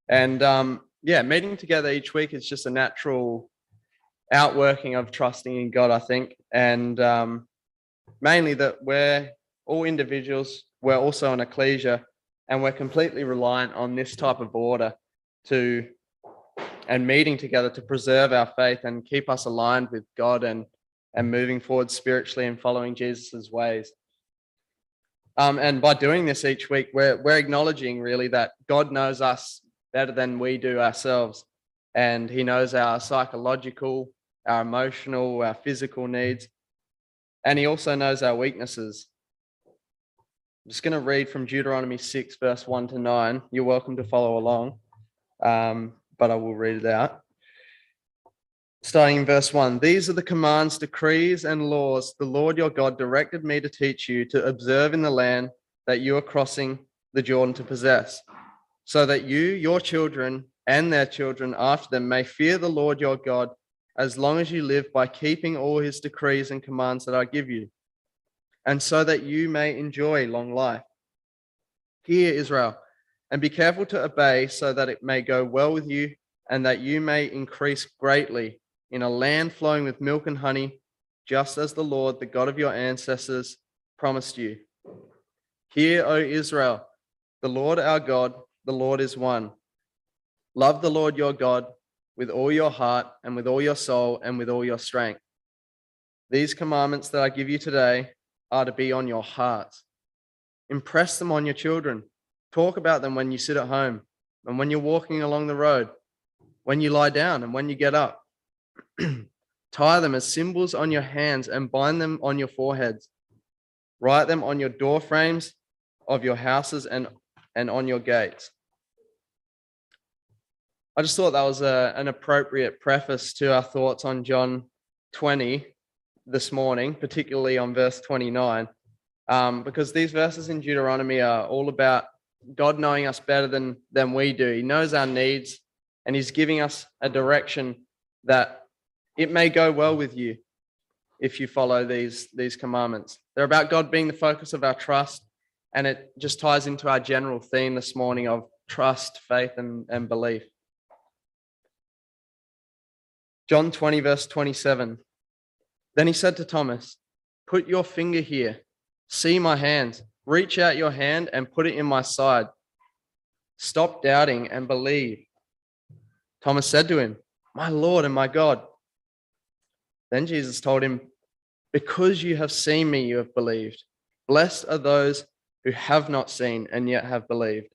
And meeting together each week is just a natural outworking of trusting in God, I think. And mainly that we're all individuals, we're also an ecclesia, and we're completely reliant on this type of order and meeting together to preserve our faith and keep us aligned with God and moving forward spiritually and following Jesus' ways. And by doing this each week, we're acknowledging really that God knows us better than we do ourselves. And he knows our psychological, our emotional, our physical needs. And he also knows our weaknesses. I'm just going to read from Deuteronomy 6, verse 1 to 9. You're welcome to follow along, but I will read it out. Starting in verse 1, these are the commands, decrees, and laws the Lord your God directed me to teach you to observe in the land that you are crossing the Jordan to possess, so that you, your children, and their children after them may fear the Lord your God as long as you live by keeping all his decrees and commands that I give you, and so that you may enjoy long life. Hear, Israel, and be careful to obey so that it may go well with you and that you may increase greatly in a land flowing with milk and honey, just as the Lord, the God of your ancestors, promised you. Hear, O Israel, the Lord our God, the Lord is one. Love the Lord your God with all your heart and with all your soul and with all your strength. These commandments that I give you today are to be on your hearts. Impress them on your children. Talk about them when you sit at home and when you're walking along the road, when you lie down and when you get up. Tie them as symbols on your hands and bind them on your foreheads. Write them on your door frames of your houses and on your gates. I just thought that was an appropriate preface to our thoughts on John 20 this morning, particularly on verse 29, because these verses in Deuteronomy are all about God knowing us better than we do. He knows our needs, and he's giving us a direction that it may go well with you if you follow these commandments. They're about God being the focus of our trust, and it just ties into our general theme this morning of trust, faith, and belief. John 20, verse 27. Then he said to Thomas, put your finger here, see my hands, reach out your hand and put it in my side. Stop doubting and believe. Thomas said to him, my Lord and my God. Then Jesus told him, because you have seen me, you have believed. Blessed are those who have not seen and yet have believed.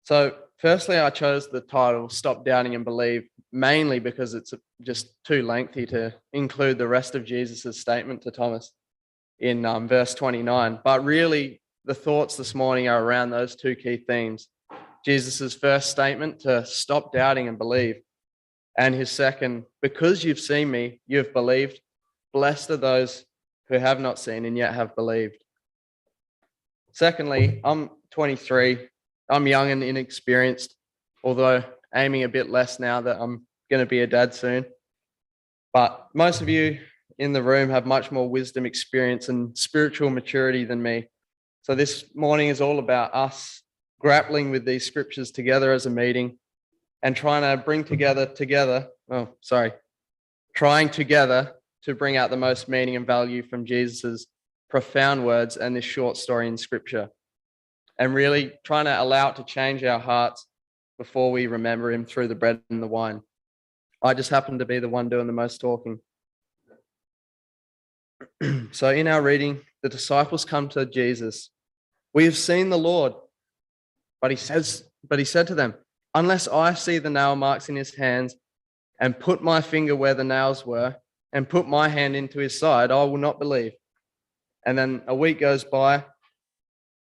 So firstly, I chose the title, Stop Doubting and Believe, mainly because it's just too lengthy to include the rest of Jesus' statement to Thomas in verse 29. But really, the thoughts this morning are around those two key themes. Jesus' first statement to stop doubting and believe, and his second, because you've seen me, you've believed. Blessed are those who have not seen and yet have believed. Secondly, I'm 23. I'm young and inexperienced, although aiming a bit less now that I'm going to be a dad soon. But most of you in the room have much more wisdom, experience, and spiritual maturity than me. So this morning is all about us grappling with these scriptures together as a meeting and trying to bring together to bring out the most meaning and value from Jesus's profound words and this short story in scripture, and really trying to allow it to change our hearts before we remember him through the bread and the wine. I just happen to be the one doing the most talking. So in our reading, the disciples come to Jesus. We have seen the Lord, but he said to them, unless I see the nail marks in his hands and put my finger where the nails were and put my hand into his side, I will not believe. And then a week goes by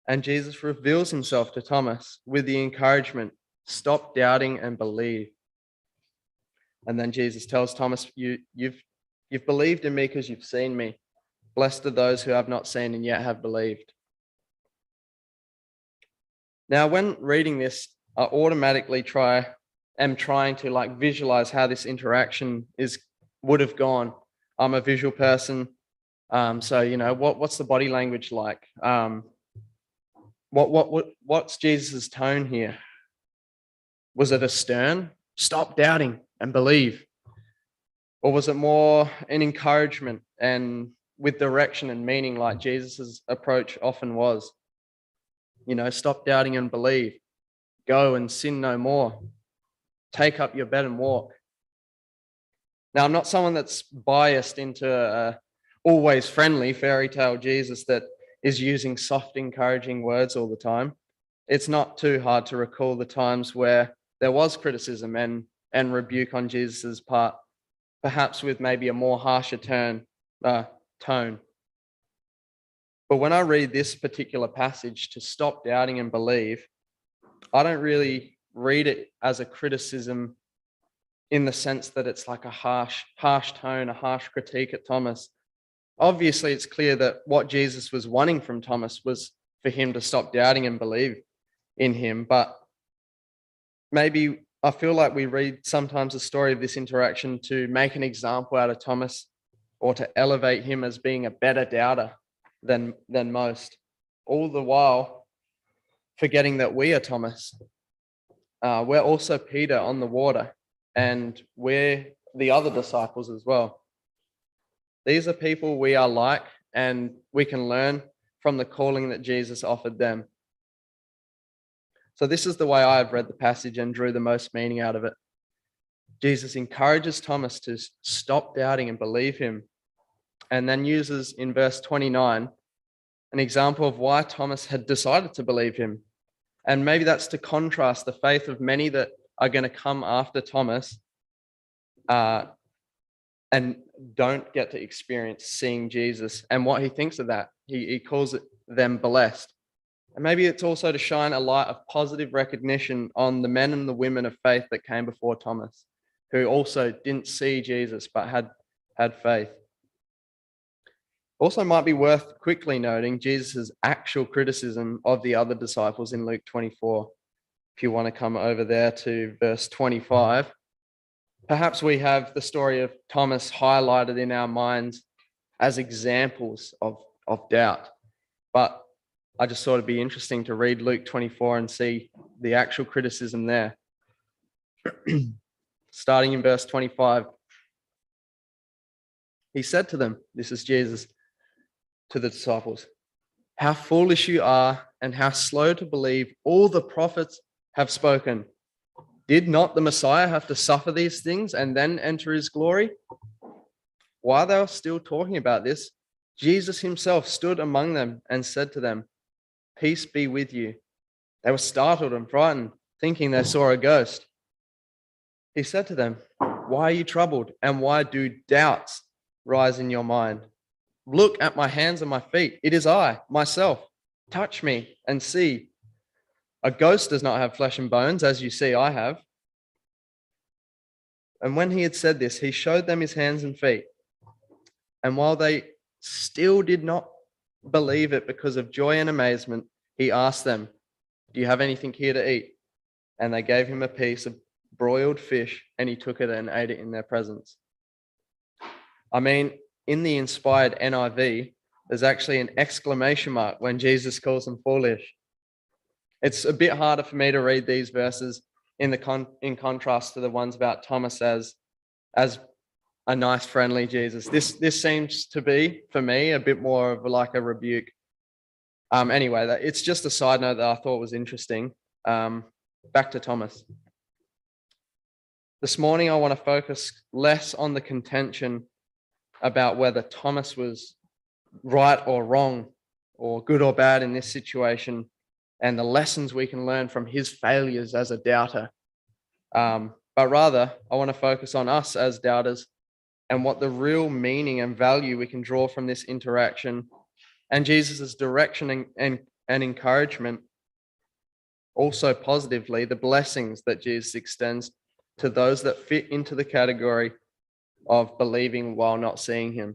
and Jesus reveals himself to Thomas with the encouragement, stop doubting and believe. And then Jesus tells Thomas, you've believed in me because you've seen me. Blessed are those who have not seen and yet have believed. Now, when reading this, I automatically am trying to visualize how this interaction would have gone. I'm a visual person, so what's the body language like? What's Jesus's tone here? Was it a stern, stop doubting and believe? Or was it more an encouragement and with direction and meaning like Jesus's approach often was? Stop doubting and believe. Go and sin no more. Take up your bed and walk. Now, I'm not someone that's biased into always friendly fairy tale Jesus that is using soft, encouraging words all the time. It's not too hard to recall the times where there was criticism and rebuke on Jesus's part, perhaps with maybe a more harsher tone. But when I read this particular passage, to stop doubting and believe, I don't really read it as a criticism in the sense that it's like a harsh tone, a harsh critique at Thomas. Obviously, it's clear that what Jesus was wanting from Thomas was for him to stop doubting and believe in him. But maybe I feel like we read sometimes the story of this interaction to make an example out of Thomas or to elevate him as being a better doubter than most, all the while forgetting that we are Thomas. We're also Peter on the water, and we're the other disciples as well. These are people we are like, and we can learn from the calling that Jesus offered them. So this is the way I've read the passage and drew the most meaning out of it. Jesus encourages Thomas to stop doubting and believe him, and then uses in verse 29 an example of why Thomas had decided to believe him. And maybe that's to contrast the faith of many that are going to come after Thomas and don't get to experience seeing Jesus and what he thinks of that. He calls them blessed. And maybe it's also to shine a light of positive recognition on the men and the women of faith that came before Thomas, who also didn't see Jesus but had faith. Also might be worth quickly noting Jesus' actual criticism of the other disciples in Luke 24. If you want to come over there to verse 25, perhaps we have the story of Thomas highlighted in our minds as examples of doubt. But I just thought it'd be interesting to read Luke 24 and see the actual criticism there. Starting in verse 25. He said to them, this is Jesus, to the disciples, "How foolish you are, and how slow to believe all the prophets have spoken. Did not the Messiah have to suffer these things and then enter his glory?" While they were still talking about this, Jesus himself stood among them and said to them, "Peace be with you." They were startled and frightened, thinking they saw a ghost. He said to them, "Why are you troubled, and why do doubts rise in your mind? Look at my hands and my feet. It is I, myself. Touch me and see. A ghost does not have flesh and bones, as you see I have." And when he had said this, he showed them his hands and feet. And while they still did not believe it because of joy and amazement, he asked them, "Do you have anything here to eat?" And they gave him a piece of broiled fish, and he took it and ate it in their presence. I mean, in the inspired NIV, there's actually an exclamation mark when Jesus calls them foolish. It's a bit harder for me to read these verses in contrast to the ones about Thomas as a nice, friendly Jesus. This seems to be, for me, a bit more of like a rebuke. Anyway, it's just a side note that I thought was interesting. Back to Thomas. This morning, I want to focus less on the contention about whether Thomas was right or wrong, or good or bad in this situation, and the lessons we can learn from his failures as a doubter. But rather, I want to focus on us as doubters and what the real meaning and value we can draw from this interaction, and Jesus' direction and encouragement. Also, positively, the blessings that Jesus extends to those that fit into the category of believing while not seeing him.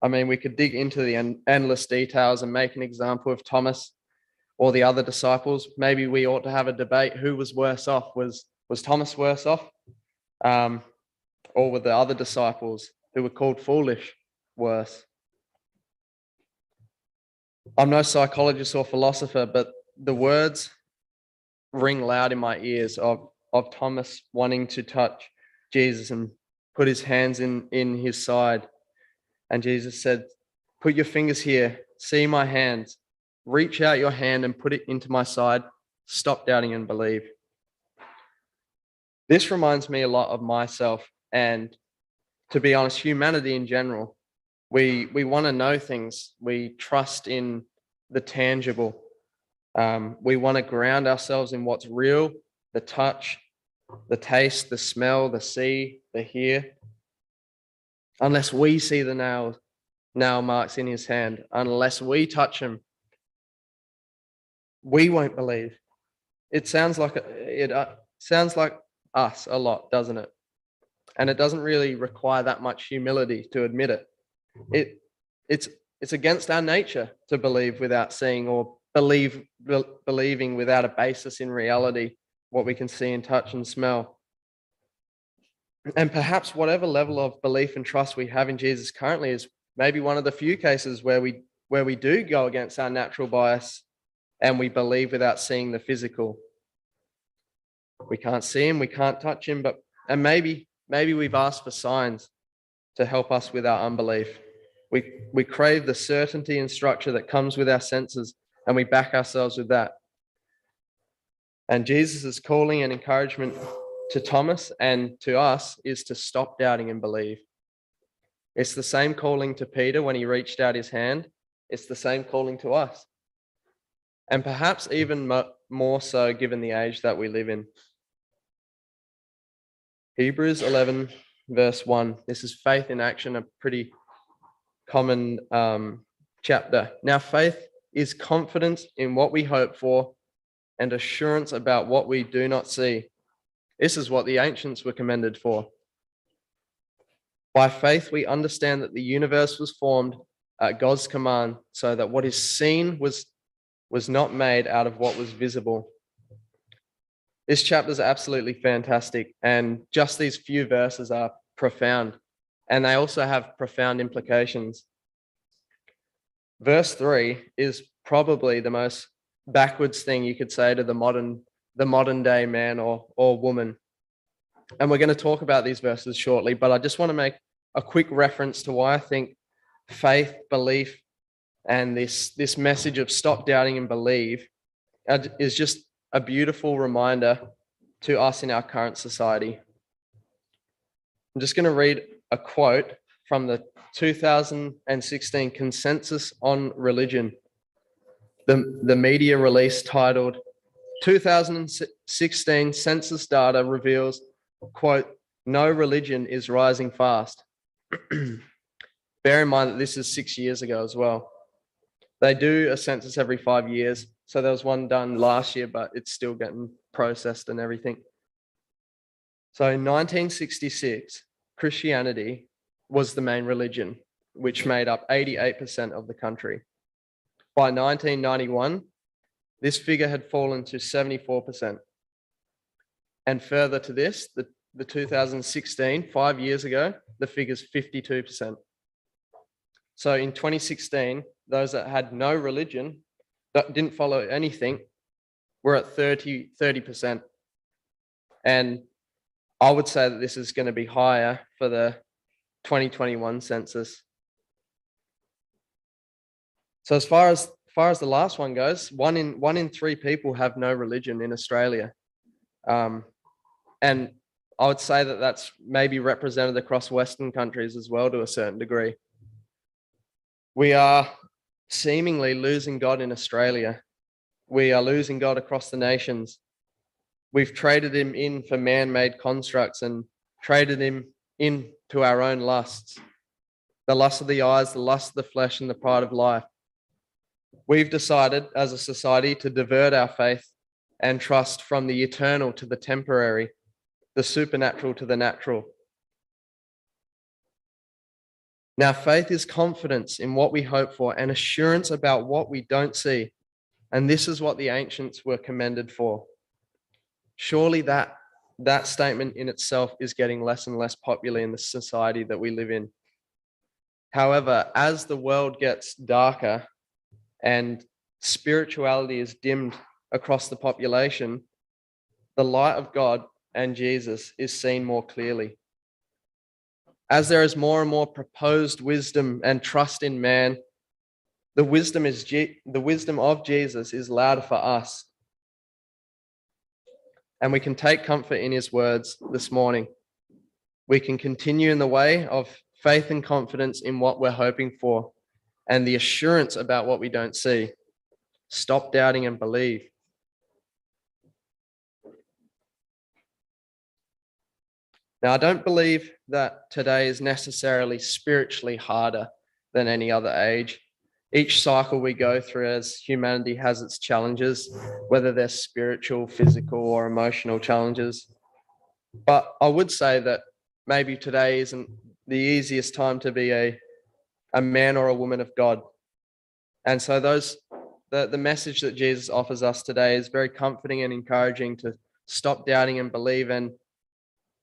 I mean, we could dig into the endless details and make an example of Thomas or the other disciples. Maybe we ought to have a debate who was worse off. Was Thomas worse off? Or were the other disciples who were called foolish worse? I'm no psychologist or philosopher, but the words ring loud in my ears of Thomas wanting to touch Jesus and put his hands in his side. And Jesus said, "Put your fingers here, see my hands, reach out your hand and put it into my side. Stop doubting and believe." This reminds me a lot of myself and, to be honest, humanity in general. We want to know things. We trust in the tangible. We want to ground ourselves in what's real, the touch, the taste, the smell, the see, the hear. Unless we see the nail marks in his hand, unless we touch him, we won't believe. It sounds like us a lot, doesn't it? And it doesn't really require that much humility to admit it. It's against our nature to believe without seeing, or believing without a basis in reality, what we can see and touch and smell. And perhaps whatever level of belief and trust we have in Jesus currently is maybe one of the few cases where we do go against our natural bias and we believe without seeing the physical. We can't see him, we can't touch him, and maybe we've asked for signs to help us with our unbelief. We crave the certainty and structure that comes with our senses, and we back ourselves with that. And Jesus' calling and encouragement to Thomas and to us is to stop doubting and believe. It's the same calling to Peter when he reached out his hand. It's the same calling to us. And perhaps even more so given the age that we live in. Hebrews 11, verse 1. This is faith in action, a pretty common chapter. Now, faith is confidence in what we hope for and assurance about what we do not see. This is what the ancients were commended for. By faith, we understand that the universe was formed at God's command, so that what is seen was not made out of what was visible. This chapter is absolutely fantastic, and just these few verses are profound, and they also have profound implications. Verse 3 is probably the most backwards thing you could say to the modern day man or woman. And we're going to talk about these verses shortly, but I just want to make a quick reference to why I think faith, belief, and this message of stop doubting and believe is just a beautiful reminder to us in our current society. I'm just going to read a quote from the 2016 Consensus on Religion, the media release titled 2016 Census Data Reveals, quote, "No religion is rising fast." Bear in mind that this is 6 years ago as well. They do a census every 5 years. So there was one done last year, but it's still getting processed and everything. So in 1966, Christianity was the main religion, which made up 88% of the country. By 1991, this figure had fallen to 74%. And further to this, the 2016, 5 years ago, the figure's 52%. So in 2016, those that had no religion, that didn't follow anything, we're at 30%. And I would say that this is going to be higher for the 2021 census. So as far as the last one goes, one in 3 people have no religion in Australia. And I would say that that's maybe represented across Western countries as well to a certain degree. We are seemingly losing God in Australia. We are losing God across the nations. We've traded him in for man-made constructs and traded him into our own lusts. The lust of the eyes, the lust of the flesh, and the pride of life. We've decided as a society to divert our faith and trust from the eternal to the temporary, the supernatural to the natural. Now, faith is confidence in what we hope for and assurance about what we don't see. And this is what the ancients were commended for. Surely that statement in itself is getting less and less popular in the society that we live in. However, as the world gets darker and spirituality is dimmed across the population, the light of God and Jesus is seen more clearly. As there is more and more proposed wisdom and trust in man, the wisdom of Jesus is louder for us. And we can take comfort in his words this morning. We can continue in the way of faith and confidence in what we're hoping for and the assurance about what we don't see. Stop doubting and believe. Now, I don't believe that today is necessarily spiritually harder than any other age. Each cycle we go through as humanity has its challenges, whether they're spiritual, physical, or emotional challenges. But I would say that maybe today isn't the easiest time to be a man or a woman of God. And so the message that Jesus offers us today is very comforting and encouraging to stop doubting and believe.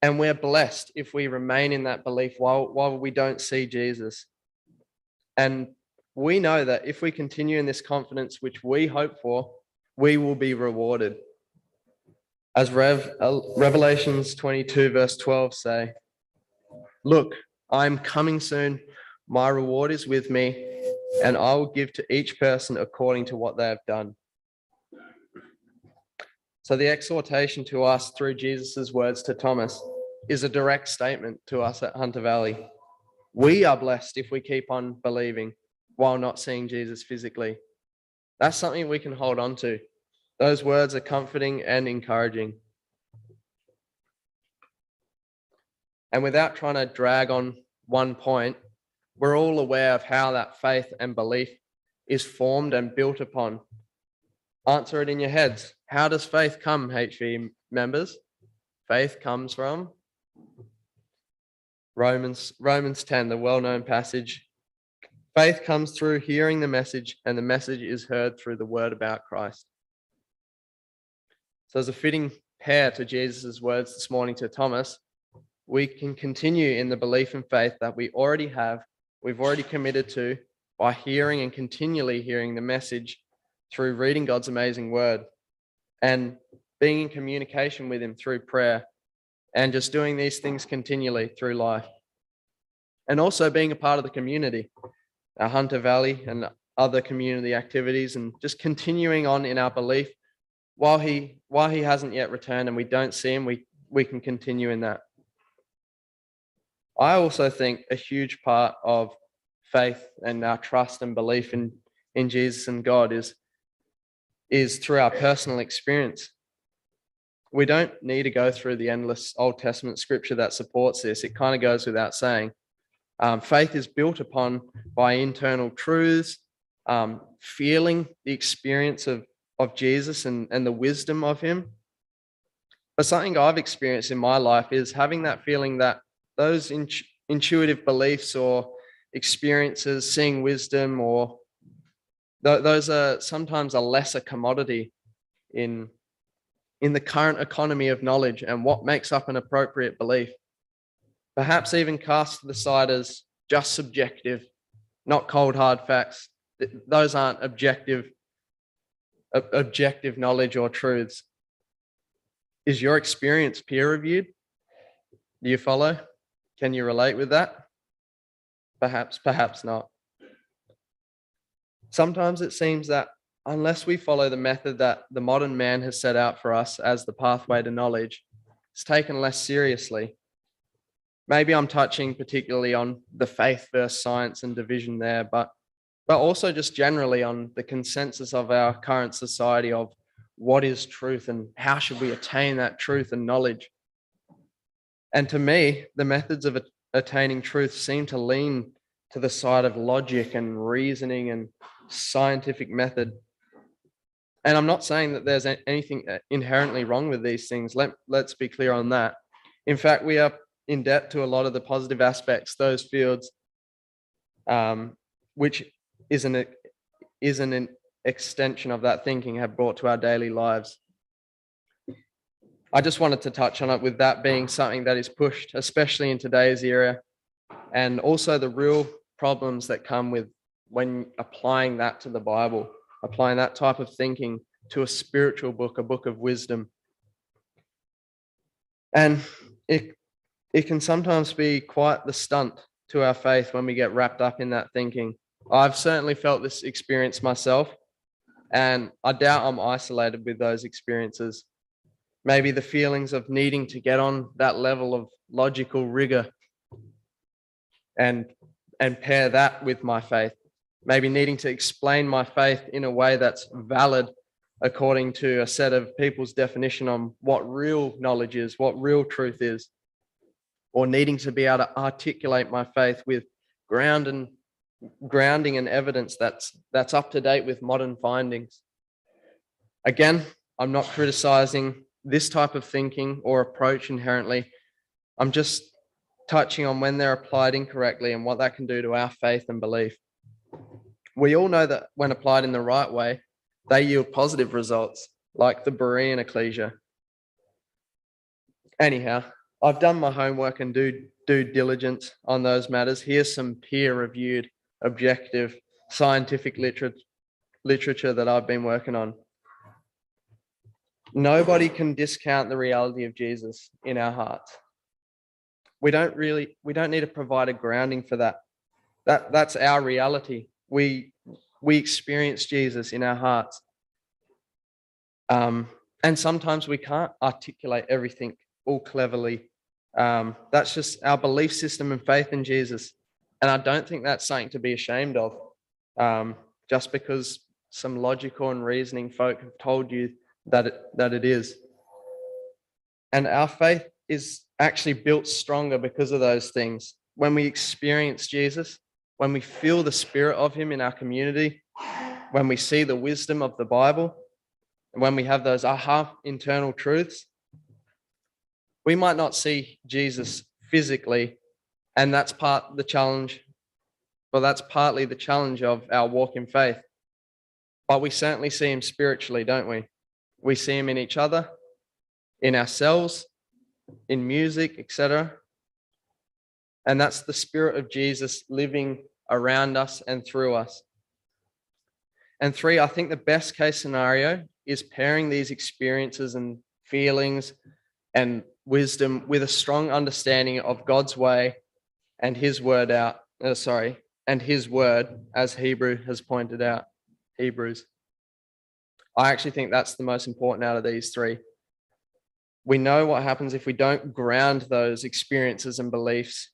And we're blessed if we remain in that belief while we don't see Jesus. And we know that if we continue in this confidence which we hope for, we will be rewarded. As Revelations 22 verse 12 say, "Look, I am coming soon. My reward is with me, and I will give to each person according to what they have done." So the exhortation to us through Jesus' words to Thomas is a direct statement to us at Hunter Valley. We are blessed if we keep on believing while not seeing Jesus physically. That's something we can hold on to. Those words are comforting and encouraging. And without trying to drag on one point, we're all aware of how that faith and belief is formed and built upon. Answer it in your heads. How does faith come, HVE members? Faith comes from Romans 10, the well-known passage. Faith comes through hearing the message, and the message is heard through the word about Christ. So as a fitting pair to Jesus' words this morning to Thomas, we can continue in the belief and faith that we've already committed to by hearing and continually hearing the message through reading God's amazing word and being in communication with him through prayer and just doing these things continually through life. And also being a part of the community, our Hunter Valley and other community activities, and just continuing on in our belief while he hasn't yet returned and we don't see him, we can continue in that. I also think a huge part of faith and our trust and belief in Jesus and God is through our personal experience. We don't need to go through the endless Old Testament scripture that supports this. It kind of goes without saying. Faith is built upon by internal truths, feeling the experience of Jesus and the wisdom of him. But something I've experienced in my life is having that feeling that those intuitive beliefs or experiences, seeing wisdom, or those are sometimes a lesser commodity in the current economy of knowledge and what makes up an appropriate belief. Perhaps even cast to the side as just subjective, not cold hard facts. Those aren't objective knowledge or truths. Is your experience peer reviewed? Do you follow? Can you relate with that? Perhaps not. Sometimes it seems that unless we follow the method that the modern man has set out for us as the pathway to knowledge, it's taken less seriously. Maybe I'm touching particularly on the faith versus science and division there, but also just generally on the consensus of our current society of what is truth and how should we attain that truth and knowledge. And to me, the methods of attaining truth seem to lean to the side of logic and reasoning and scientific method. And I'm not saying that there's anything inherently wrong with these things. Let's be clear on that. In fact, we are in debt to a lot of the positive aspects those fields, which is an extension of that thinking, have brought to our daily lives. I just wanted to touch on it with that being something that is pushed, especially in today's era, and also the real problems that come with when applying that to the Bible, applying that type of thinking to a spiritual book, a book of wisdom. And it can sometimes be quite the stunt to our faith when we get wrapped up in that thinking. I've certainly felt this experience myself, and I doubt I'm isolated with those experiences. Maybe the feelings of needing to get on that level of logical rigor and pair that with my faith. Maybe needing to explain my faith in a way that's valid according to a set of people's definition on what real knowledge is, what real truth is, or needing to be able to articulate my faith with grounding and evidence that's up to date with modern findings. Again, I'm not criticizing this type of thinking or approach inherently. I'm just touching on when they're applied incorrectly and what that can do to our faith and belief. We all know that when applied in the right way, they yield positive results, like the Berean ecclesia. Anyhow, I've done my homework and due diligence on those matters. Here's some peer-reviewed, objective, scientific literature that I've been working on. Nobody can discount the reality of Jesus in our hearts. We don't need to provide a grounding for that. That's our reality. We experience Jesus in our hearts. And sometimes we can't articulate everything all cleverly. That's just our belief system and faith in Jesus. And I don't think that's something to be ashamed of, just because some logical and reasoning folk have told you that it is. And our faith is actually built stronger because of those things. When we experience Jesus, when we feel the spirit of him in our community, when we see the wisdom of the Bible, and when we have those aha internal truths, we might not see Jesus physically, and that's partly the challenge of our walk in faith. But we certainly see him spiritually, don't we? We see him in each other, in ourselves, in music, etc. And that's the spirit of Jesus living around us and through us. And 3, I think the best case scenario is pairing these experiences and feelings and wisdom with a strong understanding of God's way and his word and his word, as Hebrews has pointed out. Hebrews. I actually think that's the most important out of these 3. We know what happens if we don't ground those experiences and beliefs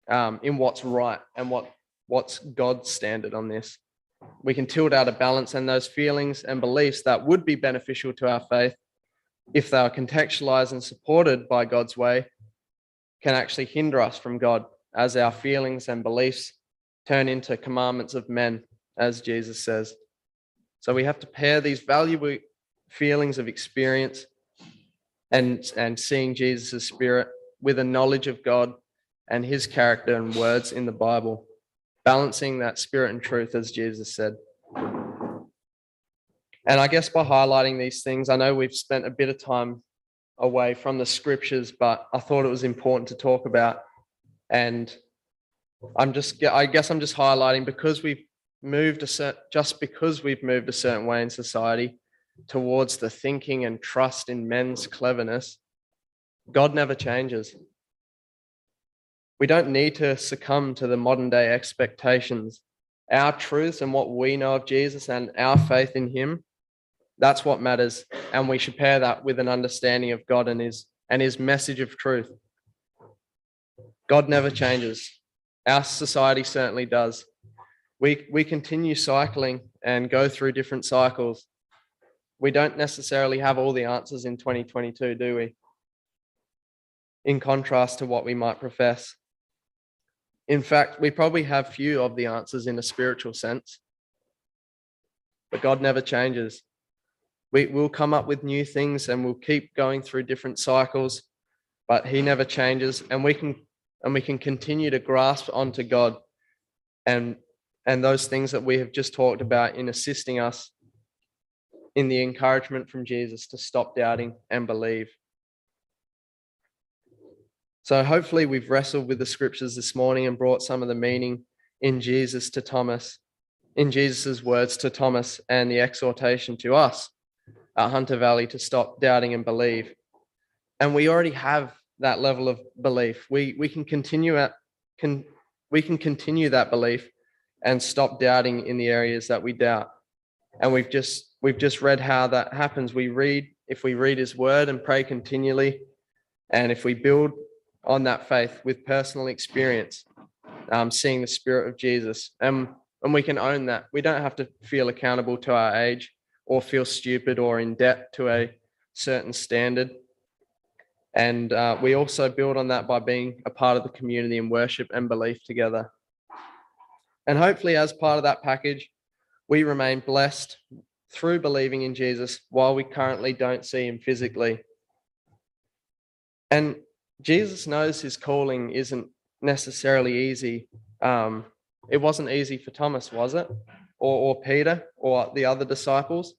in what's right and what's God's standard on this. We can tilt out of balance, and those feelings and beliefs that would be beneficial to our faith, if they are contextualized and supported by God's way, can actually hinder us from God, as our feelings and beliefs turn into commandments of men, as Jesus says. So we have to pair these valuable feelings of experience and seeing Jesus' spirit with a knowledge of God and his character and words in the Bible, balancing that spirit and truth, as Jesus said. And I guess by highlighting these things, I know we've spent a bit of time away from the scriptures, but I thought it was important to talk about. And I guess I'm just highlighting because we've moved a certain way in society towards the thinking and trust in men's cleverness, God never changes. We don't need to succumb to the modern day expectations. Our truths and what we know of Jesus and our faith in him, that's what matters. And we should pair that with an understanding of God and his message of truth. God never changes. Our society certainly does. We continue cycling and go through different cycles. We don't necessarily have all the answers in 2022, do we? In contrast to what we might profess. In fact, we probably have few of the answers in a spiritual sense. But God never changes. We'll come up with new things and we'll keep going through different cycles, but he never changes, and we can continue to grasp onto God and those things that we have just talked about in assisting us in the encouragement from Jesus to stop doubting and believe. So hopefully we've wrestled with the scriptures this morning and brought some of the meaning in Jesus to Thomas, in Jesus's words to Thomas, and the exhortation to us at Hunter Valley to stop doubting and believe. And we already have that level of belief. We can continue that belief and stop doubting in the areas that we doubt. And we've just read how that happens. If we read his word and pray continually, and if we build on that faith with personal experience, seeing the Spirit of Jesus, and we can own that. We don't have to feel accountable to our age or feel stupid or in debt to a certain standard. And we also build on that by being a part of the community in worship and belief together. And hopefully, as part of that package, we remain blessed through believing in Jesus while we currently don't see him physically. And Jesus knows his calling isn't necessarily easy. It wasn't easy for Thomas, was it? Or Peter or the other disciples?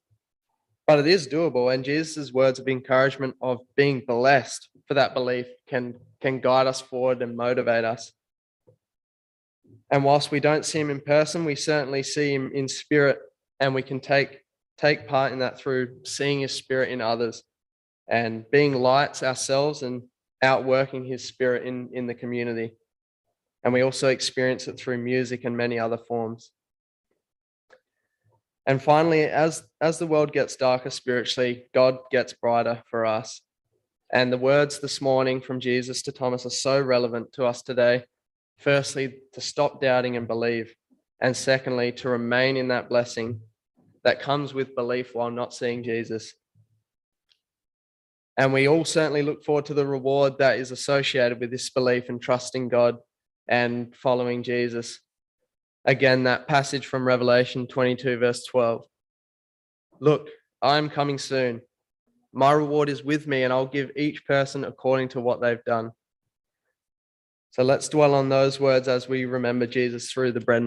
But it is doable, and Jesus' words of encouragement of being blessed for that belief can guide us forward and motivate us. And whilst we don't see him in person, we certainly see him in spirit, and we can take part in that through seeing his spirit in others and being lights ourselves and outworking his spirit in the community. And we also experience it through music and many other forms. And finally, as the world gets darker spiritually, God gets brighter for us. And the words this morning from Jesus to Thomas are so relevant to us today. Firstly, to stop doubting and believe. And secondly, to remain in that blessing that comes with belief while not seeing Jesus. And we all certainly look forward to the reward that is associated with this belief and trusting God and following Jesus. Again, that passage from Revelation 22, verse 12. Look, I am coming soon. My reward is with me, and I'll give each person according to what they've done. So let's dwell on those words as we remember Jesus through the bread and the